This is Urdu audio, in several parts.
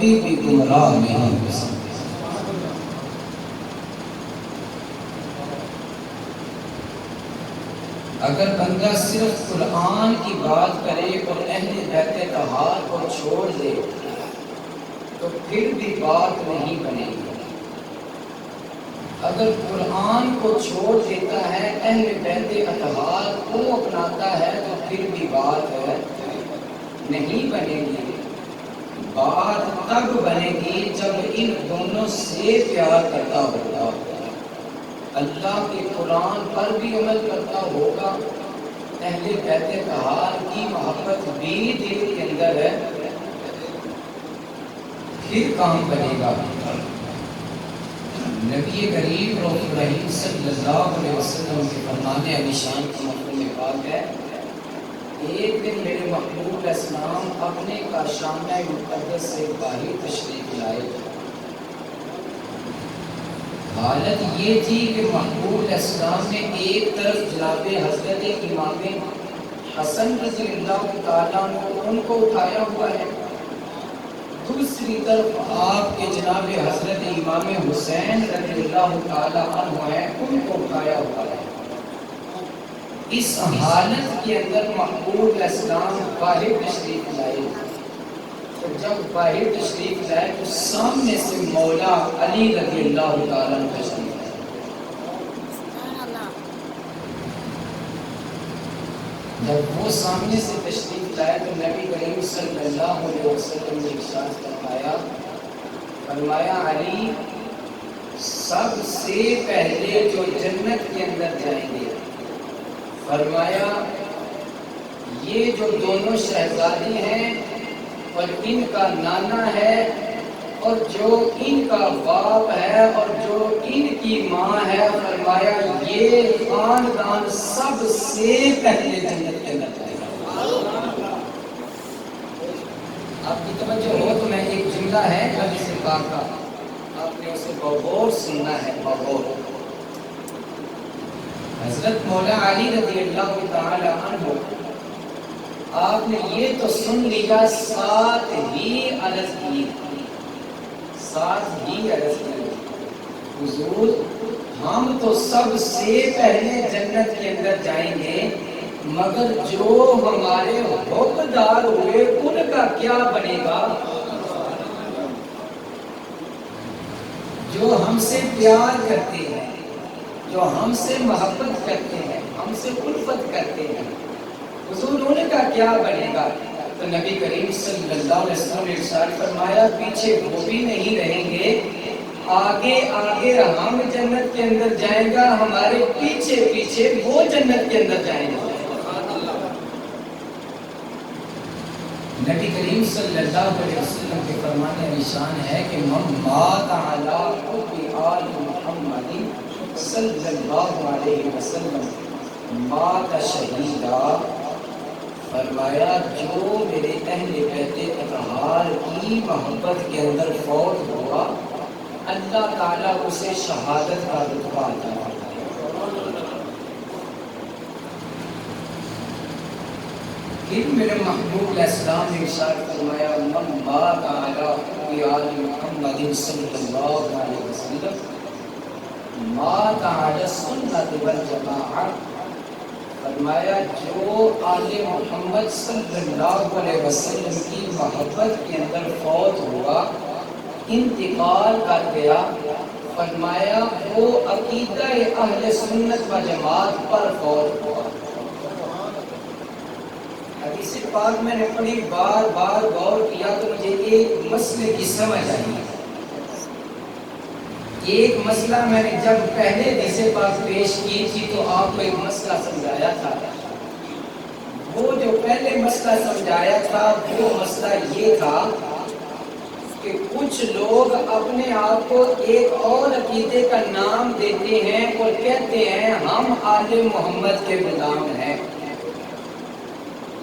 بھی گمراہ نہیں ہو سکتے۔ اگر بندہ صرف قرآن کی بات کرے اور اہل بیت طہار کو چھوڑ دے تو پھر بھی بات نہیں بنے گی۔ اگر قرآن کو چھوڑ دیتا ہے، اہل بیت اطہار کو اپناتا ہے تو پھر بھی بات نہیں بنے گی۔ بات تب بنے گی جب ان دونوں سے پیار کرتا ہوگا، اللہ کے قرآن پر بھی عمل کرتا ہوگا، اہل بیت طہار کی محبت بھی دل کے اندر ہے، پھر کام بنے گا۔ نبی کریم رسول اللہ صلی اللہ علیہ وسلم کے فرمان علی شان کی مفہوم بات ہے، ایک دن میرے محبوب اسلام اپنے کاشانہ مقدس سے باہر تشریف لائے۔ حالت یہ تھی کہ محبوب اسلام نے ایک طرف جناب حضرت امام حسن رضی اللہ تعالیٰ ان کو اٹھایا ہوا ہے، دوسری طرف آپ کے جناب حضرت امام حسین رضی اللہ تعالیٰ عنہ ہیں، ان کو اٹھایا ہوا ہے۔ اس حالت کے اندر محبوب اسلام باہر تشریف لائے، تو جب باہر تشریف لائے تو سامنے سے مولا علی رضی اللہ تعالیٰ عنہ تشریف لائے۔ جب وہ سامنے سے تشریف لائے تو نبی کریم صلی اللہ علیہ وسلم نے ارشاد فرمایا علی سب سے پہلے جو جنت کے اندر جائیں گے، فرمایا یہ جو دونوں شہزادی ہیں اور ان کا نانا ہے اور جو ان کا باپ ہے اور جو ان کی ماں ہے، فرمایا یہ خاندان سب سے پہلے جنت کے اندر جائے گا۔ آپ کی توجہ ہو تو میں ایک جملہ ہے حدیث پاک کا، آپ نے اسے بغور سننا ہے، بغور۔ حضرت مولا علی رضی اللہ تعالی عنہ آپ نے یہ تو سن لیا، ساتھ ہی عرض کی، حضور ہم تو سب سے پہلے جنت کے اندر جائیں گے، مگر جو ہمارے حقدار ہوئے ان کا کیا بنے گا؟ جو ہم سے پیار کرتے ہیں، جو ہم سے محبت کرتے ہیں، ہم سے الفت کرتے ہیں، حضور ان کا کیا بنے گا؟ تو نبی کریم صلی اللہ علیہ وسلم نے ارشاد فرمایا پیچھے وہ بھی نہیں رہیں گے، آگے آگے ہم جنت کے اندر جائیں گا، ہمارے پیچھے پیچھے وہ جنت کے اندر جائیں گے۔ نبی کریم صلی اللہ علیہ وسلم کے فرمان نشان ہے کہ من مات علی حب آل محمد صلی اللہ علیہ وسلم مات شہیدا، فرمایا جو میرے اہل بیت اطہار کی محبت کے اندر فوت ہوا، اللہ تعالیٰ اسے شہادت کا رتبہ عطا فرمائے۔ پھر میرے محبوب اسلام نے ارشاد فرمایا من مات علی حب آل محمد صلی اللہ علیہ وسلم مات علی السنۃ والجماعہ، فرمایا جو آل محمد صلی اللہ علیہ وسلم کی محبت کے اندر فوت ہوا، انتقال کر گیا، فرمایا وہ عقیدہ اہل سنت و جماعت پر فوت ہوا۔ حدیث پاک میں نے پڑھی، بار بار غور کیا تو مجھے ایک مسئلے کی سمجھ آئی۔ ایک مسئلہ میں نے جب پہلے حدیث پاک پیش کی تھی تو آپ کو ایک مسئلہ سمجھایا تھا، وہ جو پہلے مسئلہ سمجھایا تھا وہ مسئلہ یہ تھا کہ کچھ لوگ اپنے آپ کو ایک اور عقیدے کا نام دیتے ہیں اور کہتے ہیں ہم آل محمد کے غلام ہیں،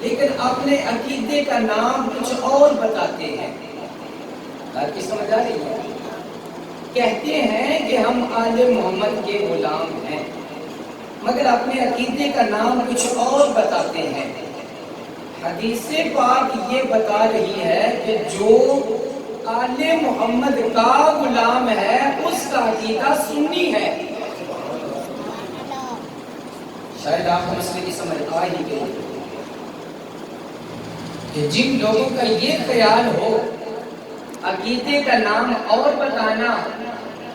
لیکن اپنے عقیدے کا نام کچھ اور بتاتے ہیں۔ آپ کی سمجھ آ رہی ہے؟ کہتے ہیں کہ ہم آل محمد کے غلام ہیں، مگر اپنے عقیدے کا نام کچھ اور بتاتے ہیں۔ حدیث پاک یہ بتا رہی ہے کہ جو آل محمد کا غلام ہے اس کا عقیدہ سنی ہے۔ شاید آپ کو مسئلے کی سمجھ آ ہی گئی کہ جن لوگوں کا یہ خیال ہو عقیدے کا نام اور بتانا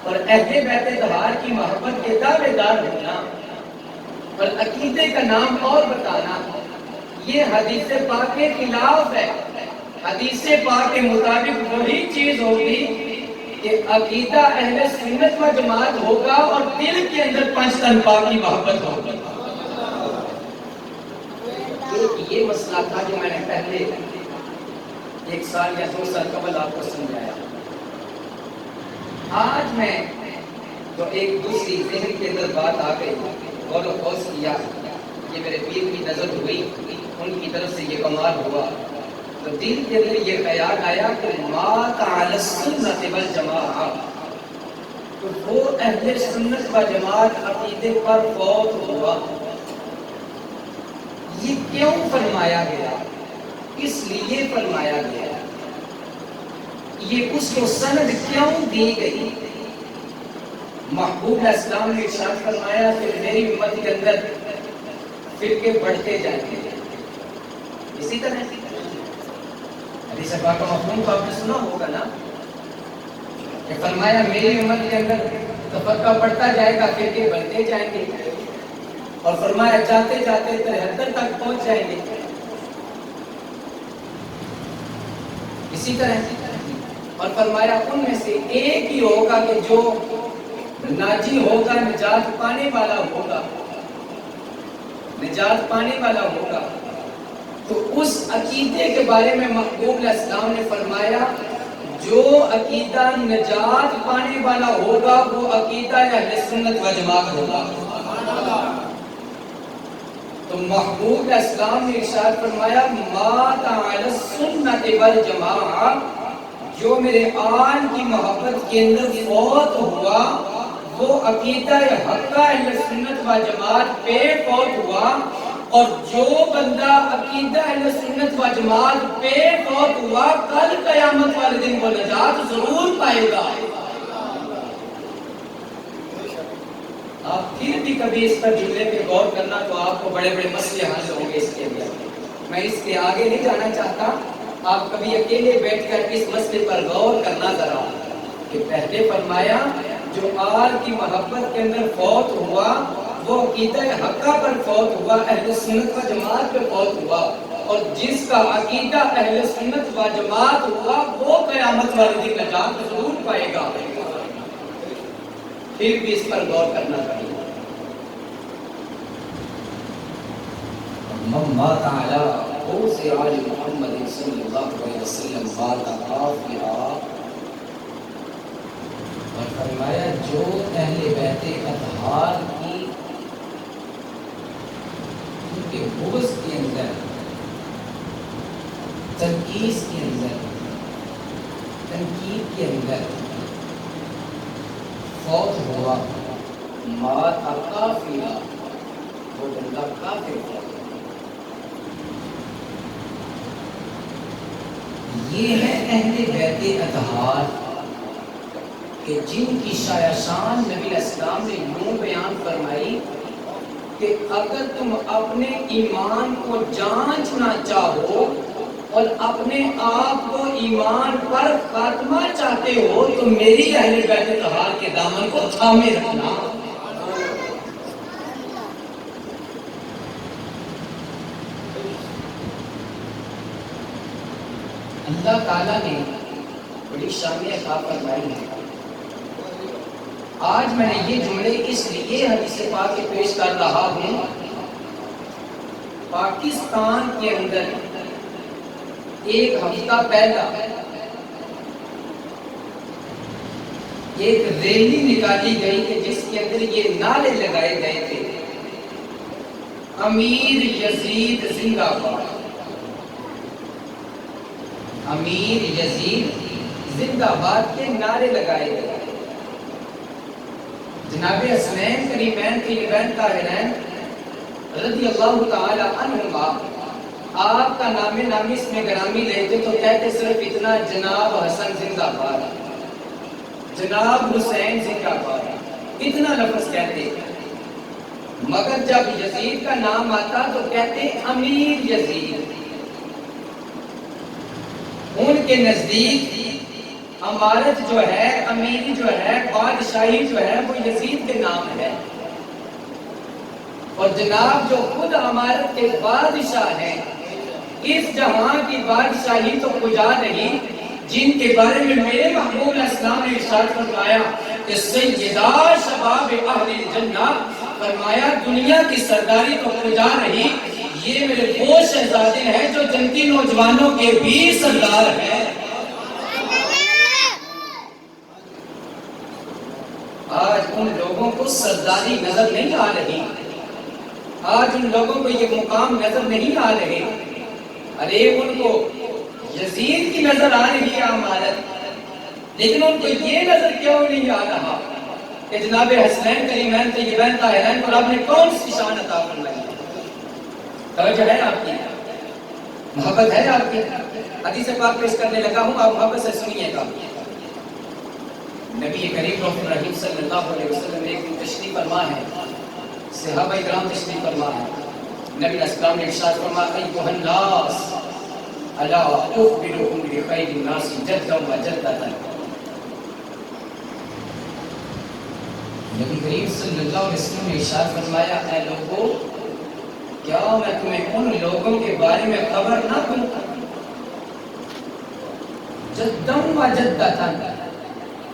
اور اہل بیت اطہار کی محبت کے دعوے دار ہونا اور عقیدے کا نام اور بتانا، یہ حدیث پاک کے خلاف ہے۔ حدیث پاک کے مطابق وہی چیز ہوگی کہ عقیدہ اہل سنت و جماعت ہوگا اور دل کے اندر پنج تن پاک کی محبت ہوگی۔ یہ مسئلہ تھا جو میں نے پہلے 1 سال یا 2 سال قبل آپ کو سمجھایا۔ آج میں تو ایک دوسری ذہن کے اندر بات آ گئی، غور و خوض کیا، یہ میرے پیر کی نظر ہوئی، ان کی طرف سے یہ کمال ہوا، تو دل کے اندر یہ خیال آیا کہ مات علی السنت والجماعہ، تو وہ اہل سنت و جماعت عقیدے پر فوت ہوا۔ یہ کیوں فرمایا گیا؟ اس لیے فرمایا گیا، یہ اس کو سند کیوں دی گئی؟ محبوب علیہ السلام نے ارشاد فرمایا کہ میری امت کے اندر فرقے بڑھتے جائیں گے۔ اسی طرح حدیث پاک کا مفہوم تو آپ نے سنا ہوگا نا، کہ فرمایا میری امت کے اندر تفرقہ بڑھتا جائے گا، فرقے بڑھتے جائیں گے، اور فرمایا جاتے جاتے 73 تک پہنچ جائیں گے۔ اسی طرح اور فرمایا ان میں سے ایک ہی ہوگا کہ جو ناجی ہوگا، نجات پانے والا ہوگا، نجات پانے والا ہوگا۔ تو اس عقیدے کے بارے میں محبوب علیہ السلام نے فرمایا جو عقیدہ نجات پانے والا ہوگا وہ عقیدہ اہل سنت و جماعت ہوگا۔ تو محبوب علیہ السلام نے ارشاد فرمایا مات علی السنت والجماعہ، جو میرے آن کی محبت کے اندر فوت ہوا وہ عقیدہ حق اہل سنت و جماعت پہ فوت ہوا، اور جو بندہ عقیدہ اہل سنت و جماعت پہ فوت ہوا کل قیامت والے دن وہ نجات ضرور پائے گا۔ آپ پھر بھی کبھی اس پر جملے پہ غور کرنا تو آپ کو بڑے بڑے مسئلے حل ہوں گے اس کے اندر۔ میں اس کے آگے نہیں جانا چاہتا، آپ کبھی اکیلے بیٹھ کر اس مسئلے پر غور کرنا ذرا کہ پہلے فرمایا جو آل کی محبت کے اندر فوت ہوا وہ عقیدہ حقہ پر فوت ہوا، اہل سنت و جماعت پہ فوت ہوا، اور جس کا عقیدہ اہل سنت و جماعت ہوا وہ قیامت والے دن نجات ضرور پائے گا۔ پھر بھی اس پر غور کرنا چاہیے۔ من مات علی قوس آل محمد صلی اللہ علیہ وسلم مات کافرا، اور فرمایا جو اہل بیت اطہار کی ان کے بغض کے اندر، تنقیص کے اندر، تنقید کے اندر فوت ہوا، مات کافرا، وہ بندہ کافر ہوا۔ یہ ہے اہل بیت اطہار کہ جن کی شایع شان نبی علیہ السلام نے یوں بیان فرمائی کہ اگر تم اپنے ایمان کو جانچنا چاہو اور اپنے آپ کو ایمان پر خاتمہ چاہتے ہو تو میری اہل بیت اطہار کے دامن کو تھامے رکھنا۔ اللہ تعالیٰ نے بڑی شان عطا فرمائی ہے۔ آج میں نے یہ جملے اس لیے حدیث پاک کے پیش کر رہا ہوں، پاکستان کے اندر ایک ہفتہ پہلا ایک ریلی نکالی گئی کہ جس کے اندر یہ نعرے لگائے گئے تھے، امیر یزید زندہ باد، امیر یزید زندہ باد کے نعرے لگائے گئے۔ جناب حسنین کریمین طیبین طاہرین رضی اللہ تعالی عنہما آپ کا نام نامی اس میں گرامی لیتے تو کہتے صرف اتنا جناب حسن زندہ باد، جناب حسین زندہ باد، اتنا لفظ کہتے۔ مگر جب یزید کا نام آتا تو کہتے امیر یزید۔ ان کے نزدیک امارت جو ہے، امیری جو ہے، بادشاہی جو ہے وہ یزید کے نام ہے۔ اور جناب جو خود امارت کے بادشاہ ہیں، اس جہاں کی بادشاہی تو کجا نہیں، جن کے بارے میں میرے محبوب علیہ السلام نے ارشاد فرمایا کہ سیدہ شباب اہل الجنہ، فرمایا دنیا کی سرداری تو کجا رہی، یہ میرے وہ شہزادے ہیں جو جنتی نوجوانوں کے بھی سردار ہیں۔ آج ان لوگوں کو سرداری نظر نہیں آ رہی، آج ان لوگوں کو یہ مقام نظر نہیں آ رہے، ارے ان کو یزید کی نظر آ رہی ہے امارت، لیکن ان کو یہ نظر کیوں نہیں آ رہا کہ جناب حسنین کریمین طیبین طاہرین کو آپ نے کون سی شان عطا فرمائی ہے؟ توجہ ہے آپ کی؟ محبت ہے آپ کی؟ حدیث پاک پیش کرنے لگا ہوں، آپ محبت سے سنیے گا۔ نبی کریم رحیم صلی اللہ علیہ وسلم ایک دن تشریف فرما ہے، صحابہ کرام تشریف فرما ہے، نبی علیہ السلام نے ارشاد فرمایا ایھا الناس الا اخبرکم بخیر الناس جدا و جدۃ۔ نبی کریم صلی اللہ علیہ وسلم نے ارشاد فرمایا اے لوگوں، کیا میں تمہیں ان لوگوں کے بارے میں خبر نہ دوں، جدا و جدۃ،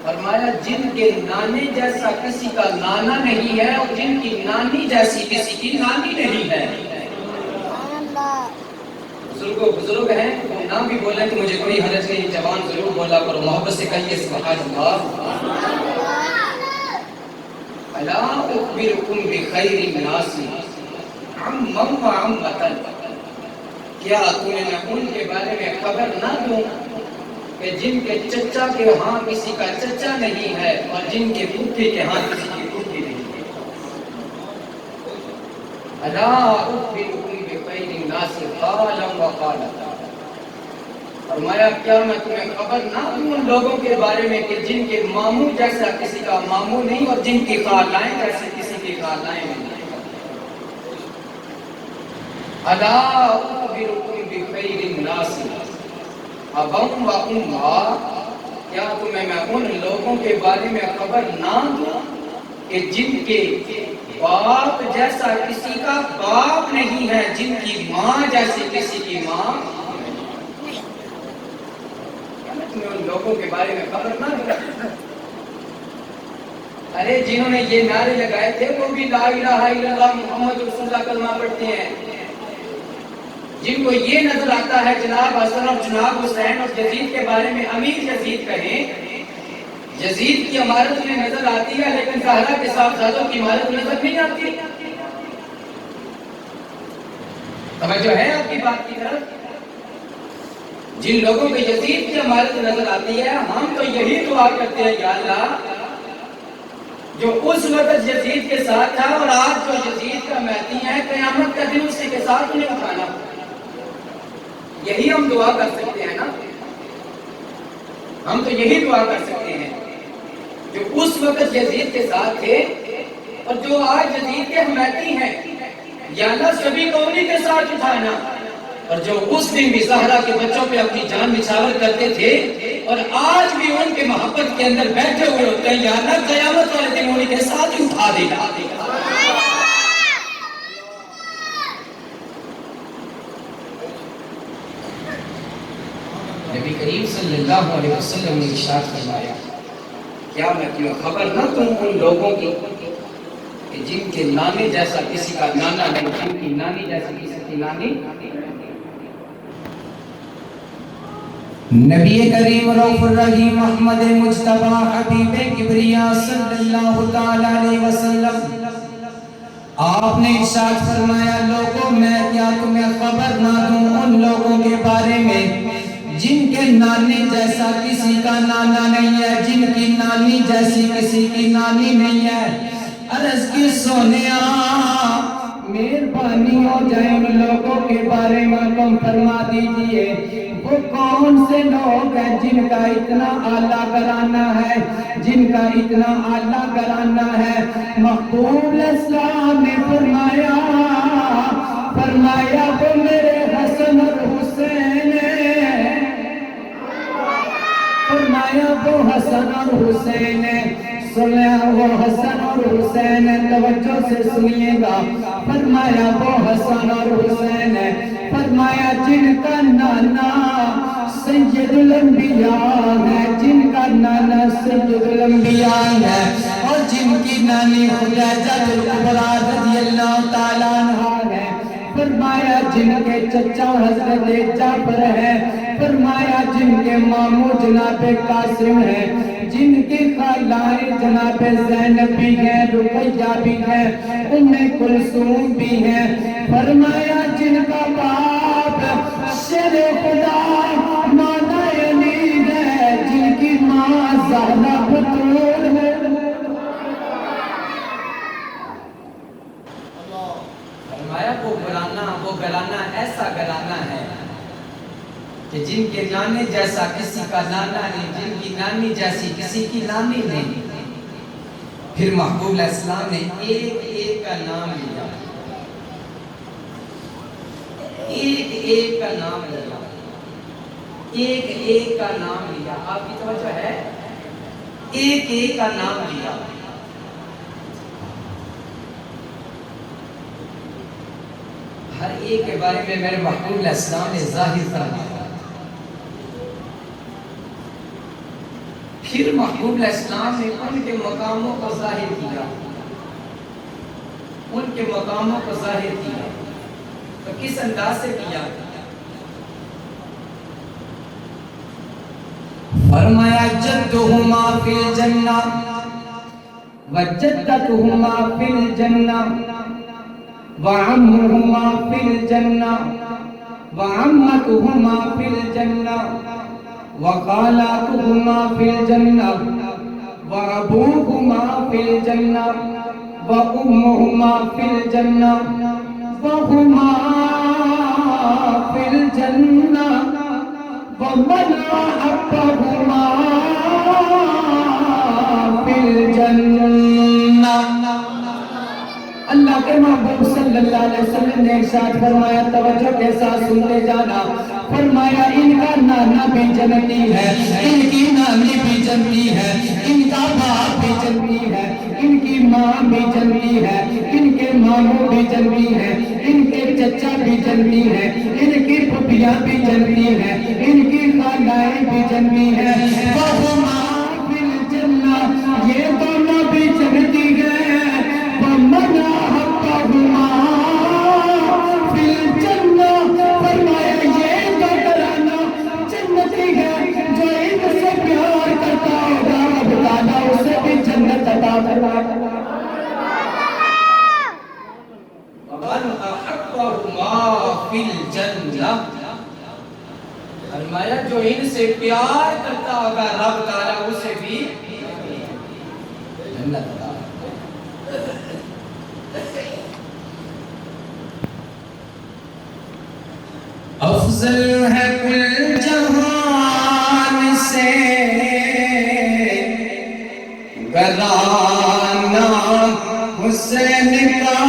فرمایا جن کے نانے جیسا کسی کا نانا نہیں ہے اور جن کی نانی جیسی کسی کی نانی نہیں ہے۔ بزرگ ہیں نام بھی بولیں تو مجھے کوئی حرج نہیں، جوان ضرور بولا کرو، محبت سے کہیے سبحان اللہ۔ الا اخبرکم بخیر الناس عما وعمۃ، کیا تمہیں میں ان کے بارے میں خبر نہ دوں کہ جن کے چچا کے ہاں کسی کا چچا نہیں ہے اور جن کے پھوپھی کے ہاں کسی کی پھوپھی نہیں ہے۔ الا اخبرکم بخیر الناس قالا وقالۃ، فرمایا کیا میں تمہیں خبر نہ دوں ان لوگوں کے بارے میں کہ جن کے ماموں جیسا کسی کا ماموں نہیں اور جن کی خالائیں جیسے کسی کی خالائیں نہیں۔ الا اخبرکم بخیر الناس ابا و امہا، کیا تمہیں میں ان لوگوں کے بارے میں خبر نہ دوں کہ جن کے باپ جیسا کسی کا باپ نہیں ہے، جن کی ماں جیسی کسی کی ماں۔ تمہیں ان لوگوں کے بارے میں خبر نہ دوں، ارے جنہوں نے یہ نعرے لگائے تھے وہ بھی لا الہ الا اللہ محمد رسول اللہ کلمہ پڑھتے ہیں، جن کو یہ نظر آتا ہے جناب حسن اور جناب حسین اور یزید کے بارے میں امیر یزید کہیں، یزید کی عمارت میں نظر آتی ہے لیکن زہرا کے صاحبزادوں کی عمارت نظر نہیں آتی۔ توجہ ہے آپ کی بات کی طرف؟ جن لوگوں کو یزید کی عمارت نظر آتی ہے، ہم تو یہی دعا کرتے ہیں یا اللہ جو اس وقت یزید کے ساتھ تھا اور آج جو یزید کا مہدی ہے، قیامت کا دن اسی کے ساتھ انہیں اٹھانا، یہی ہم دعا کر سکتے ہیں نا، ہم تو یہی دعا کر سکتے ہیں جو اس وقت یزید کے ساتھ تھے اور جو آج یزید کے حمایتی ہیں، یا اللہ سبھی کو انہی کے ساتھ اٹھانا، اور جو اس دن بھی زہرا کے بچوں پہ اپنی جان نچھاور کرتے تھے اور آج بھی ان کے محبت کے اندر بیٹھے ہوئے ہوتے ہیں، یا اللہ قیامت والے دن انہی کے ساتھ ہی اٹھا دینا۔ نبی کریم صلی اللہ علیہ وسلم نے ارشاد فرمایا کیا میں تمہیں خبر نہ دوں ان لوگوں کی کہ جن کے نانے جیسا کسی کا نانا نہیں، جن کی نانی جیسی کسی کی نانی۔ نبی کریم رؤوف الرحیم محمد مجتبی حبیب کبریا صلی اللہ تعالی علیہ وسلم، آپ نے ارشاد فرمایا لوگوں میں کیا تمہیں خبر نہ دوں ان لوگوں کے بارے میں جن کے نانے جیسا کسی کا نانا نہیں ہے، جن کی نانی جیسی کسی کی نانی نہیں ہے۔ عرض کی سونیا مہربانی ہو جائے ان لوگوں کے بارے میں تم فرما دیجئے وہ کون سے لوگ ہیں جن کا اتنا اعلیٰ گھرانہ ہے، جن کا اتنا اعلیٰ گھرانہ ہے۔ مقبول اسلام نے فرمایا وہ میرے حسن اور حسین ہیں، فرمایا وہ حسن اور حسین ہیں، سنیا وہ حسن اور حسین ہیں، توجہ سے سنیے گا، فرمایا وہ حسن اور حسین ہیں، فرمایا جن کا نانا سید الانبیاء ہے، جن کا نانا سید الانبیاء ہے، اور جن کی نانی خدیجہ الکبریٰ رضی اللہ تعالیٰ عنہا ہے، فرمایا جن کے چچا حضرت جعفر ہے، فرمایا جن کے ماموں جناب قاسم ہے، جن کی خالائیں جناب زینب بھی ہیں، رقیہ بھی ہیں، ام کلثوم بھی ہیں، فرمایا جن کا باپ شیر خدا مولا علی ہے، جن کی ماں زہرا بتول ہے۔ فرمایا وہ گھرانہ ایسا گھرانہ ہے کہ جن کے نانے جیسا کسی کا نانا نہیں، جن کی نانی جیسی کسی کی نانی نہیں۔ پھر محبوب علیہ السلام نے ایک ایک کا نام لیا، ایک ایک کا نام لیا، ایک ایک کا نام لیا۔ آپ کی توجہ ہے؟ ایک ایک کا نام لیا۔ ہر ایک کے بارے میں میرے محبوب علیہ السلام نے ظاہر فرمایا۔ پھر محبوب علیہ السلام نے ان کے مقاموں کو ظاہر کیا، ان کے مقاموں کو ظاہر کیا۔ تو کس انداز سے کیا؟ فرمایا جدہما فی الجنہ وجدتہما فی الجنہ وعمہما فی الجنہ وعمتہما فی الجنہ وخالاتہما فی الجنہ وابوہما فی الجنہ وامہما فی الجنہ وہما فی الجنہ ومن احبہما فی الجنہ۔ اللہ کے محبوب صلی اللہ علیہ وسلم نے ارشاد فرمایا، توجہ کے ساتھ سنتے جانا، فرمایا ان کا نانا بھی جنتی ہے، ان کی نانی بھی جنتی ہے، ان کا باپ بھی جنتی ہے، ان کی ماں بھی جنتی ہے، ان کے ماموں بھی جنتی ہے، ان کے چچا بھی جنتی ہے، ان کی پھپھیاں بھی جنتی ہے، ان کی خالائیں بھی جنتی ہے۔ وَهُمَا فِي الْجَنَّةِ، یہ دونوں بھی جنتی ہیں۔ وَمَنْ أَحَبَّهُمَا فِي الْجَنَّةِ، فرمایا یہ دو گھرانہ جنتی ہے، جو ان سے پیار کرتا ہوگا رب تعالیٰ اسے بھی جنت عطا فرمائے گا۔ وَمَنْ أَحَبَّهُمَا فِي الْجَنَّةِ، فرمایا جو ان سے پیار کرتا ہوگا رب تعالیٰ اسے بھی جنت عطا فرمائے گا۔ افضل ہے کل جہان سے گھرانہ حسین کا،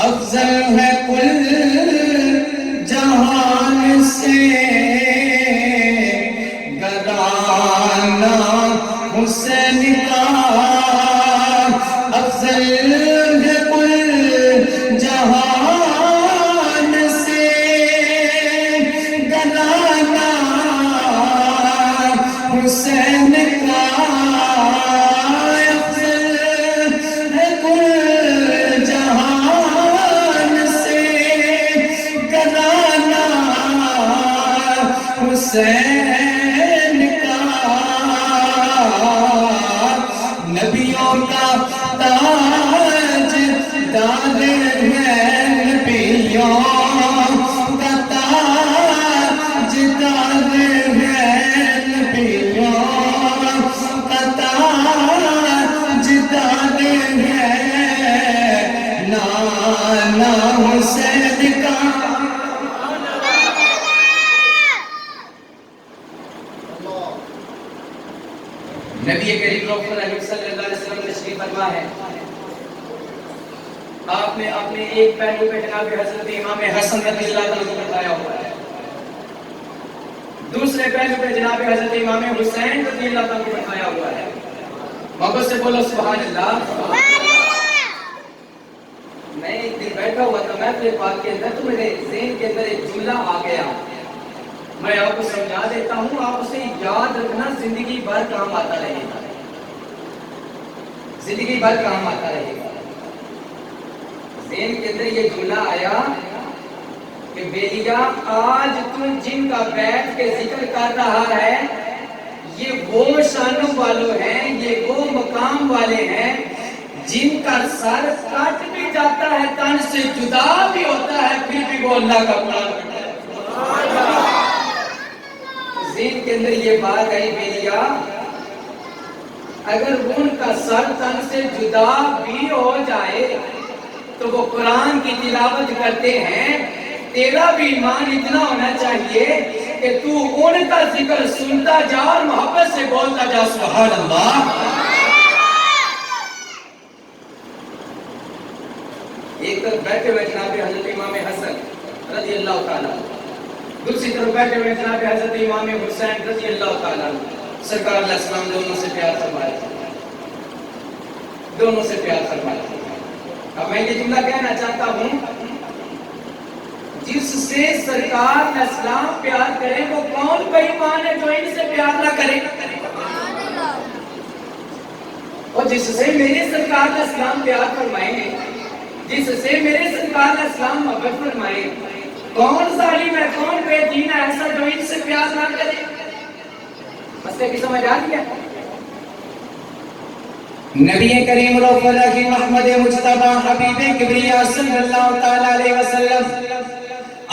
افضل ہے کل جہان سے گھرانہ حسین کا، افضل ہے کل جہان سے گھرانہ حسین کا، افضل ہے کل جہان سے گھرانہ حسین کا، نبیوں کا تاج دار ہے، نبیوں کا تاج دار ہے، نبیوں کا تاج دار ہے، نبی کریم صلی اللہ علیہ وسلم تشریف فرما ہے. آپ نے اپنے ایک پہلو پہ جناب حضرت امام حسن رضی اللہ عنہ کو بٹھایا ہوا ہے, دوسرے پہلو پہ جناب حضرت امام حسین رضی اللہ عنہ کو بٹھایا ہوا ہے. محبت سے بولو سبحان اللہ. میں ایک دن بیٹھا ہوا تھا محفل پاک کے اندر, تو میرے ذہن کے اندر ایک جملہ آ گیا, میں آپ کو سمجھا دیتا ہوں, آپ اسے یاد رکھنا, زندگی بھر کام آتا رہے گا, زندگی بھر کام آتا رہے گا. ذہن کے اندر یہ جملہ آیا کہ بیلیا, آج تم جن کا بیٹھ کے ذکر کر رہا ہے, یہ وہ شانوں والوں ہیں, یہ وہ مقام والے ہیں جن کا سر کٹ بھی جاتا ہے, تن سے جدا بھی ہوتا ہے, پھر بھی وہ اللہ کا قرآن پڑھتا ہے. ذہن کے اندر یہ بات آئی بیلیا, اگر ان کا سر تن سے جدا بھی ہو جائے تو وہ قرآن کی تلاوت کرتے ہیں, تیرا بھی ایمان اتنا ہونا چاہیے کہ تو ان کا ذکر سنتا جا اور محبت سے بولتا جا سبحان اللہ. ایک طرف بیٹھے ہوئے جناب حضرت امام حسن رضی اللہ تعالیٰ, دوسری طرف بیٹھے ہوئے جناب حضرت امام حسین رضی اللہ تعالیٰ. سرکار علیہ السلام دونوں سے پیار فرمائے, دونوں سے پیار فرمائے. اب میں یہ جملہ کہنا چاہتا ہوں, جس سے سرکار علیہ السلام پیار کرے وہ کون بے ایمان ہے جو ان سے پیار نہ کرے, اور جس سے میرے سرکار علیہ السلام پیار فرمائیں, جس سے میرے سرکار علیہ السلام محبت فرمائے, کون ظالم ہے, کون بے دین ہے ایسا جو ان سے پیار نہ کرے. مسئلے کی سمجھ آ گیا. نبی کریم رؤوف الرحیم محمد مجتبی حبیب کبریا صلی اللہ تعالیٰ علیہ وسلم,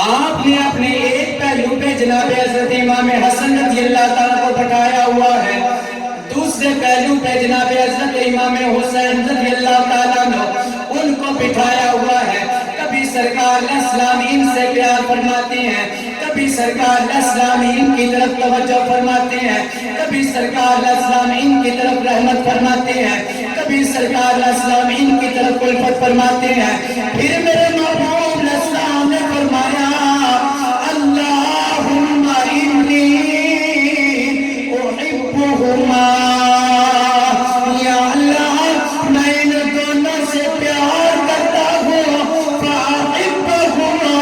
آپ نے اپنے ایک پہلو پہ جناب حضرت امام حسن رضی اللہ تعالیٰ کو بٹھایا ہوا ہے, دوسرے پہلو پہ جناب حضرت امام حسین رضی اللہ تعالیٰ نے ان کو بٹھایا ہوا ہے. کبھی سرکار علیہ السلام ان سے پیار فرماتے ہیں, کبھی سرکار علیہ السلام ان کی طرف توجہ فرماتے ہیں, کبھی سرکار علیہ السلام ان کی طرف رحمت فرماتے ہیں, کبھی سرکار علیہ السلام ان کی طرف الفت فرماتے ہیں. پھر میرے محبوب علیہ السلام نے فرمایا, اللہم انی احبہما, یا اللہ میں ان دونوں سے پیار کرتا ہوں, فاحبہما,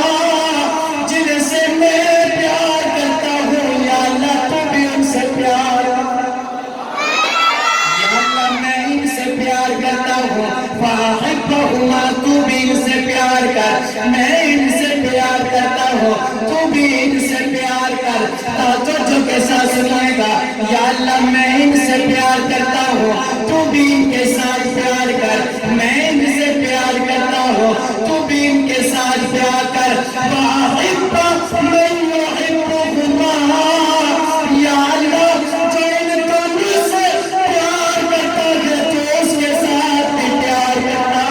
جن سے میں پیار کرتا ہوں, یا اللہ تو بھی ان سے پیار کر, یا اللہ میں ان سے پیار کرتا ہوں, فاحبہما, تو بھی ان سے پیار کر, میں ان سے پیار کرتا ہوں, تو بھی ان سے پیار کر. توجہ کے ساتھ سنائے گا, یا اللہ میں ان سے پیار کرتا ہوں, تو بھی ان کے ساتھ پیار کر, میں ان سے پیار کرتا ہوں, تو بھی ان کے ساتھ پیار کر. فاحب من یحبہما, یا اللہ جو ان دونوں سے پیار کرتا ہے تو اس کے ساتھ بھی پیار کرتا.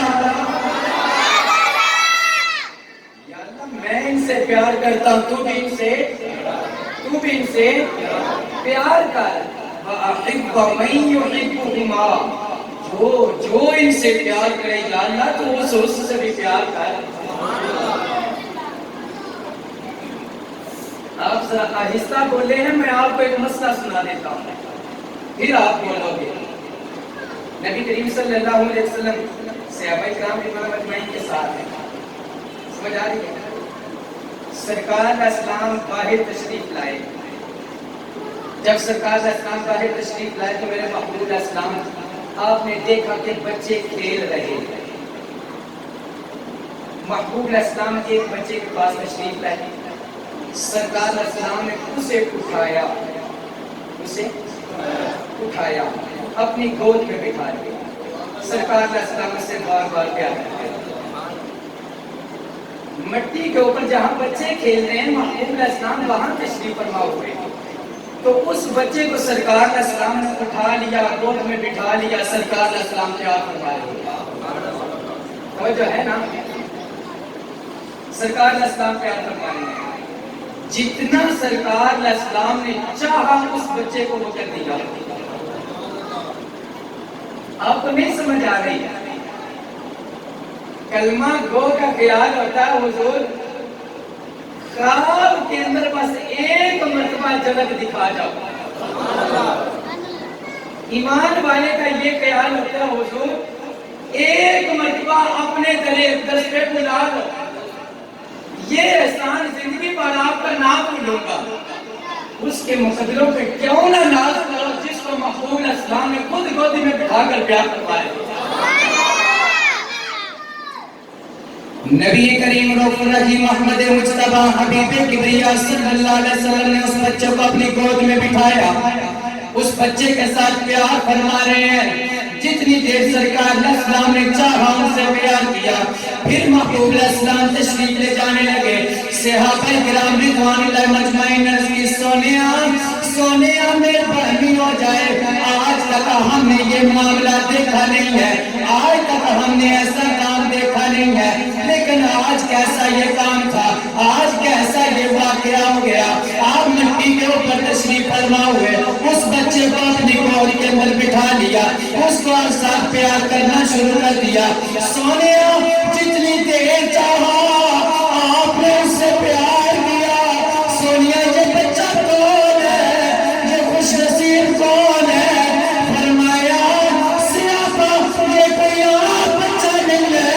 یا اللہ میں ان سے پیار کرتا ہوں, تو بھی ان سے پیار کر. وَأَحِبَّ مَن يُحِبُّهُمَا, جو ان سے پیار کرے, یا اللہ تو اس سے بھی پیار کر. آپ ذرا آہستہ بولے ہیں, میں آپ کو ایک مسئلہ سنا دیتا ہوں, پھر آپ بولو گے. نبی کریم صلی اللہ علیہ وسلم صحابہ کرام رضوان اجمعین کے ساتھ ہیں, سمجھ آ رہی ہے. سرکار علیہ السلام باہر تشریف لائے, جب سرکار علیہ السلام باہر تشریف لائے تو میرے محبوب علیہ السلام آپ نے دیکھا کہ بچے کھیل رہے ہیں. محبوب علیہ السلام ایک بچے کے پاس تشریف لائے, سرکار علیہ السلام نے اسے اٹھایا, اپنی گود میں بٹھا دیا. سرکار علیہ السلام سے بار بار پیار کرتے, مٹی کے اوپر جہاں بچے کھیل رہے ہیں, محبوب علیہ السلام وہاں تشریف فرما ہوئے, تو اس بچے کو سرکار علیہ السلام نے اٹھا لیا, گود میں بٹھا لیا, سرکار علیہ السلام پیار فرما رہے. وہ جو ہے نا, سرکار علیہ السلام پیار فرما رہے ہیں, جتنا سرکار علیہ السلام نے چاہا اس بچے کو وہ کر دیا. آپ کو نہیں سمجھ آ رہی؟ کلمہ گو کا خیال ہوتا ہے حضور خواب کے اندر بس ایک مرتبہ جنت دکھا جاؤ. ایمان والے کا یہ خیال ہوتا ہے حضور ایک مرتبہ اپنے گلے دست پہ بلا دو. یہ احسان زندگی پر آپ کا نام بھولوں گا. اس کے مقدروں پہ کیوں نہ ناز کرو جس کو محبوب اسلام نے خود گودی میں بٹھا کر پیار کروایا. نبی کریم رؤوف الرحیم محمد مجتبی حبیب کبریا صلی اللہ علیہ وسلم نے اس بچے کو اپنی گود میں بٹھایا. اس بچے کے ساتھ پیار فرما رہے ہیں. جتنی دیر سرکار اسلام نے چاہا ان سے پیار کیا. پھر محبوب اسلام تشریف لے جانے لگے. صحابہ کرام رضوان اللہ مجمعین عرض کی سونیا مہربانی ہو جائے. آج تک ہم نے یہ معاملہ دیکھا نہیں ہے. آج تک ہم نے ایسا کام دیکھا نہیں ہے. لیکن آج کیسا یہ کام تھا. آج کیسا یہ واقعہ ہو گیا. آپ مٹی کے اوپر تشریف فرما ہوئے. اس بچے کو اپنی گود کے اندر بٹھا لیا. اس کو ساتھ پیار کرنا شروع کر دیا. سونیا جتنی دیر چاہا آپ نے اس سے پیار کیا. سونیا یہ بچہ کون ہے؟ یہ خوش نصیب کون ہے؟ فرمایا سیاپا یہ کوئی عام بچہ نہیں ہے.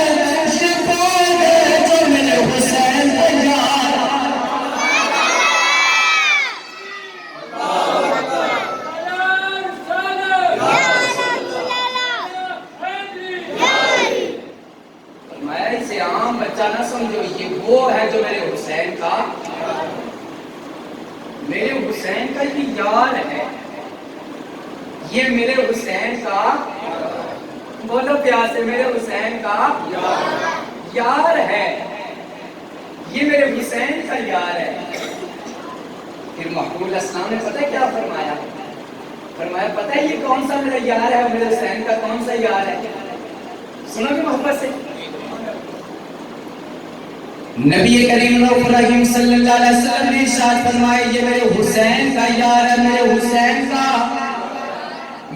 یہ کون ہے جو میرے حسین کا یار. عام بچہ نہ سمجھو یہ وہ ہے جو میرے حسین کا یہ یار ہے. یہ میرے حسین کا بولو پیار سے میرے حسین کا یار ہے. یہ میرے حسین کا یار ہے. پھر محبوب اسلام نے پتہ کیا فرمایا پتہ ہے یہ کون سا میرا یار ہے. میرے حسین کا کون سا یار ہے؟ سنو گے محبت سے. نبی کریم رؤوف الرحیم صلی اللہ علیہ وسلم نے ارشاد فرمایا یہ میرے حسین کا یار ہے.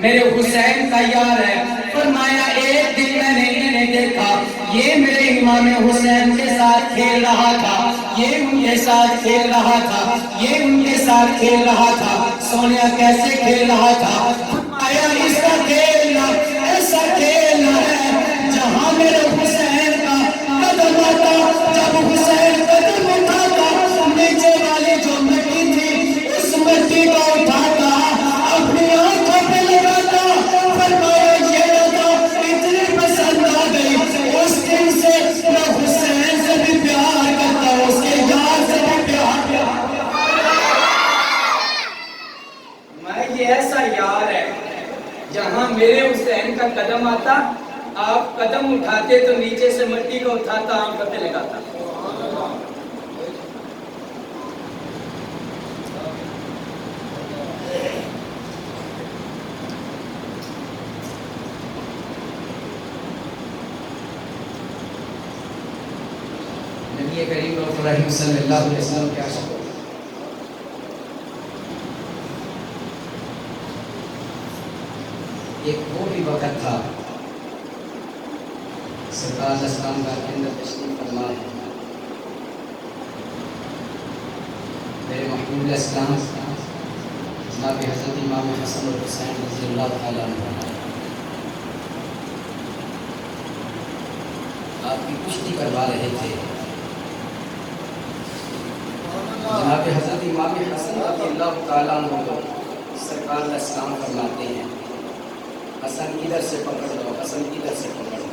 میرے حسین کا یار ہے. فرمایا ایک دن میں نے انہیں دیکھا یہ میرے امام حسین کے ساتھ کھیل رہا تھا. یہ ان کے ساتھ کھیل رہا تھا. یہ ان کے ساتھ کھیل رہا تھا. سونیا کیسے کھیل رہا تھا؟ فرمایا اس کا کھیلنا ایسا کھیلنا ہے جہاں میرے حسین کا قدم آتا. جب حسین قدم اٹھاتا نیچے والی جو مٹی تھی اس مٹی کو اٹھاتا اپنی آنکھوں پہ لگاتا. فرمایا یہ لگا اتنی پسند آ گئی. اس دن سے میں حسین سے بھی پیار کرتا ہوں. اس کے یار سے بھی پیار میں یہ ایسا یار ہے جہاں میرے حسین کا قدم آتا آپ قدم اٹھاتے تو نیچے سے مٹی کو اٹھاتا آنکھوں پہ لگاتا. نبی کریم رؤوف الرحیم صلی اللہ علیہ وسلم کیا شکر. ایک وہ بھی وقت تھا سرکار اسلام کا کے اندر تشریف فرما ہے. میرے محبوب اسلام جناب حضرت امام حسن اور حسین رضی اللہ تعالیٰ عنہ آپ کی کشتی کروا رہے تھے. جناب حضرت امام حسن رضی اللہ تعالیٰ عنہ کو سرکار اسلام فرماتے ہیں حسن ادھر سے پکڑ لو. حسن ادھر سے پکڑ لو.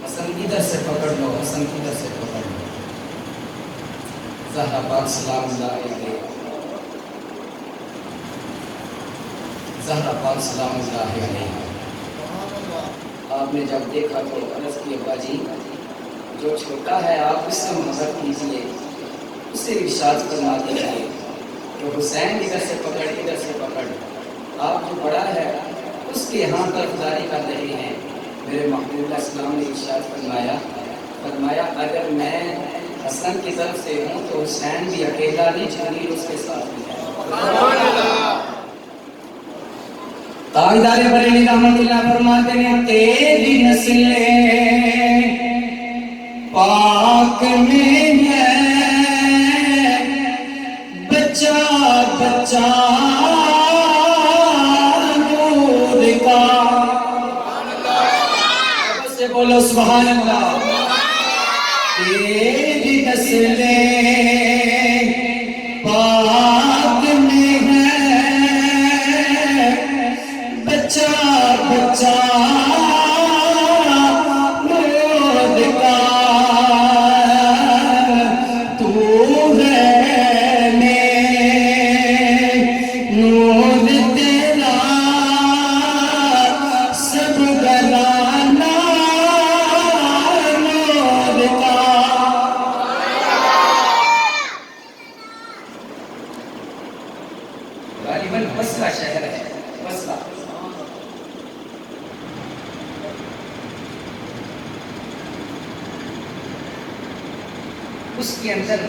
حسن ادھر سے پکڑ لو. حسن ادھر سے پکڑ لو. زہرا پاک سلام اللہ علیہ. زہرا پاک سلام اللہ علیہ. آپ نے جب دیکھا تو عرض کی ابا جی جو چھوٹا ہے آپ اس سے محبت کیجیے. اسے ارشاد فرما دیجیے کہ حسین ادھر سے پکڑ ادھر سے پکڑ. آپ جو بڑا ہے اس کے یہاں طرفداری کر رہے ہیں. میرے محبوب اسلام نے ارشاد فرمایا اگر میں حسن کی طرف سے ہوں تو حسین بھی اکیلا نہیں جبریل اس کے ساتھ بھی ہے. تاجدار بریلی رحمت اللہ فرماتے ہیں تیری نسلیں پاک میں ہے بچہ بچہ نور کا سے بولو سبحان اللہ تیری نسلیں پاک میں ہے بچہ بچہ نور کا تو ہے نور تیرا سب گلانا نور کا غالباً بصرہ شہر ہے بصرہ اس کے اندر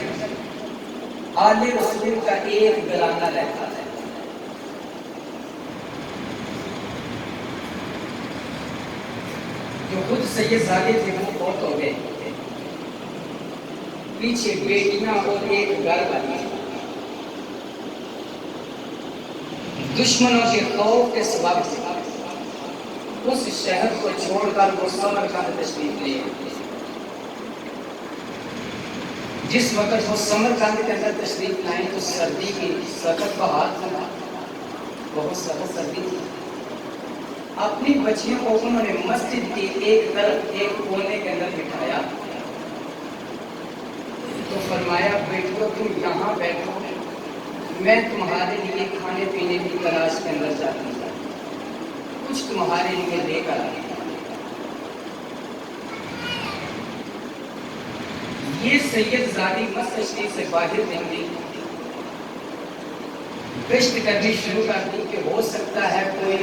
آل رسول کا ایک گلانا رہتا ہے جو خود سید زادے تھے وہ بہت ہو گئے پیچھے بیٹیاں اور ایک گھر والی دشمنوں کے خوف کے سبب اس شہر کو چھوڑ کر وہ سمرقند تشریف لے جس وقت وہ سمرقند کے اندر تشریف لائیں تو سردی کی سخت بہار تھا بہت سخت سردی تھی اپنی بچیوں کو انہوں نے مسجد کی ایک طرف ایک کونے کے اندر بٹھایا تو فرمایا بیٹو تم یہاں بیٹھو میں تمہارے لیے کھانے پینے کی تلاش کے اندر جاتی ہوں کچھ تمہارے لیے لے کر آئی یہ سید زادی مسجد شریف سے باہر نکلی گشت کرنی شروع کر دی کہ ہو سکتا ہے کوئی